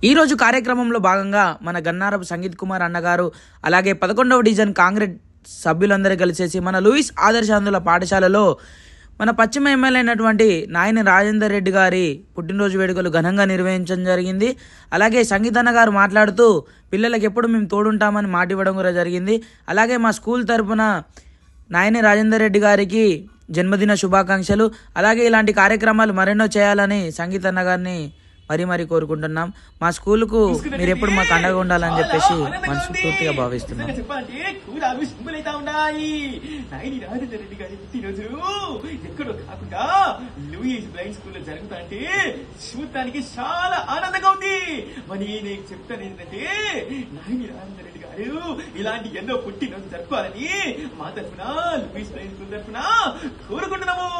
ఈ రోజు కార్యక్రమంలో భాగంగా మన గన్నారపు సంగీత్ కుమార్ అన్నగారు అలాగే 11వ డివిజన్ కాంగ్రెస్ సభ్యులందరూ కలిసేసి మన లూయిస్ ఆదర్శాంధ్రుల పాఠశాలలో మన పశ్చిమ ఎమ్మెల్యే అయినటువంటి నాయని రాజేందర్ రెడ్డి గారి పుట్టినరోజు వేడుకలు ఘనంగా నిర్వహించడం జరిగింది. అలాగే సంగీత్ అన్న గారు మాట్లాడుతూ పిల్లలకు ఎప్పుడు మేము తోడుంటామని మాట ఇవ్వడం కూడా జరిగింది. అలాగే మా స్కూల్ తరఫున నాయని రాజేందర్ రెడ్డి గారికి జన్మదిన శుభాకాంక్షలు. అలాగే ఇలాంటి కార్యక్రమాలు మరెన్నో చేయాలని సంగీత్ అన్న గారిని మరీ కోరుకుంటున్నాం. మా స్కూల్కు మీరు ఎప్పుడు మాకు అండగా ఉండాలని చెప్పేసి మనస్ఫూర్తిగా భావిస్తున్నాం. ఎక్కడో కాకుండా లూయిస్ బ్లైండ్ స్కూల్ లో జరుగుతాంటే చూడటానికి చాలా ఆనందంగా ఉంది. మరి నేను చెప్తాను ఏంటంటే నాయని రాజేందర్ రెడ్డి గారు ఇలాంటి ఎన్నో పుట్టినరోజు జరుపుకోవాలని మా తరఫున లూయిస్ బ్లైండ్ స్కూల్ తరఫున కోరుకుంటున్నాము.